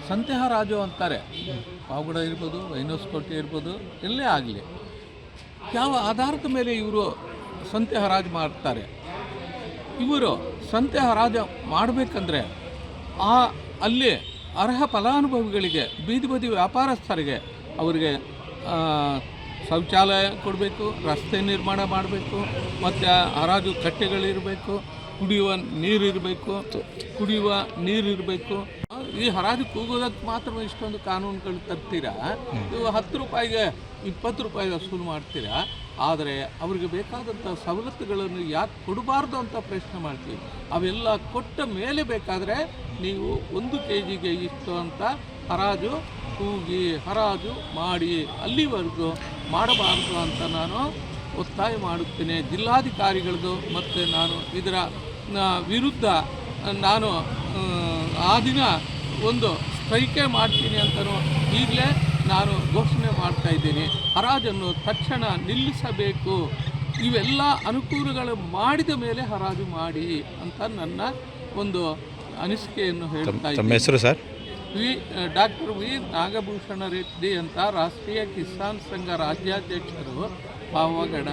ಸಂತೆ ಹರಾಜು ಅಂತಾರೆ. ಪಾವಗಡ ಇರ್ಬೋದು, ವೈನೋಸ್ಕೋಟೆ ಇರ್ಬೋದು, ಎಲ್ಲೇ ಆಗಲಿ, ಯಾವ ಆಧಾರದ ಮೇಲೆ ಇವರು ಸಂತೆ ಹರಾಜು ಮಾಡ್ತಾರೆ? ಇವರು ಸಂತೆ ಹರಾಜು ಮಾಡಬೇಕಂದ್ರೆ ಅಲ್ಲಿ ಅರ್ಹ ಫಲಾನುಭವಿಗಳಿಗೆ, ಬೀದಿ ಬದಿ ವ್ಯಾಪಾರಸ್ಥರಿಗೆ ಅವರಿಗೆ ಶೌಚಾಲಯ ಕೊಡಬೇಕು, ರಸ್ತೆ ನಿರ್ಮಾಣ ಮಾಡಬೇಕು, ಮತ್ತು ಹರಾಜು ಕಟ್ಟೆಗಳಿರಬೇಕು, ಕುಡಿಯುವ ನೀರಿರಬೇಕು. ಈ ಹರಾಜು ಕೂಗೋದಕ್ಕೆ ಮಾತ್ರ ಇಷ್ಟೊಂದು ಕಾನೂನುಗಳು ತರ್ತೀರಾ? ನೀವು 10 ರೂಪಾಯಿಗೆ 20 ರೂಪಾಯಿ ವಸೂಲು ಮಾಡ್ತೀರಾ. ಆದರೆ ಅವರಿಗೆ ಬೇಕಾದಂಥ ಸವಲತ್ತುಗಳನ್ನು ಯಾಕೆ ಕೊಡಬಾರ್ದು ಅಂತ ಪ್ರಶ್ನೆ ಮಾಡ್ತೀವಿ. ಅವೆಲ್ಲ ಕೊಟ್ಟ ಮೇಲೆ ಬೇಕಾದರೆ ನೀವು 1 kgಗೆ ಇಷ್ಟು ಅಂತ ಹರಾಜು ಮಾಡಿ, ಅಲ್ಲಿವರೆಗೂ ಮಾಡಬಾರ್ದು ಅಂತ ನಾನು ಒತ್ತಾಯ ಮಾಡುತ್ತೇನೆ ಜಿಲ್ಲಾಧಿಕಾರಿಗಳದ್ದು. ಮತ್ತು ನಾನು ಇದರ ವಿರುದ್ಧ ನಾನು ಆ ದಿನ ಒಂದು ಸ್ಟ್ರೈಕೇ ಮಾಡ್ತೀನಿ ಅಂತಲೂ ಈಗಲೇ ನಾನು ಘೋಷಣೆ ಮಾಡ್ತಾಯಿದ್ದೀನಿ. ಹರಾಜನ್ನು ತಕ್ಷಣ ನಿಲ್ಲಿಸಬೇಕು. ಇವೆಲ್ಲ ಅನುಕೂಲಗಳು ಮಾಡಿದ ಮೇಲೆ ಹರಾಜು ಮಾಡಿ ಅಂತ ನನ್ನ ಒಂದು ಅನಿಸಿಕೆಯನ್ನು ಹೇಳ್ತಾ ಇದ್ದೀನಿ. ಹೆಸರು sir? Doctor V Nagabhushana Reddy ಅಂತ, ರಾಷ್ಟ್ರೀಯ ಕಿಸಾನ್ ಸಂಘ ರಾಜ್ಯಾಧ್ಯಕ್ಷರು, ಪಾವಗಡ.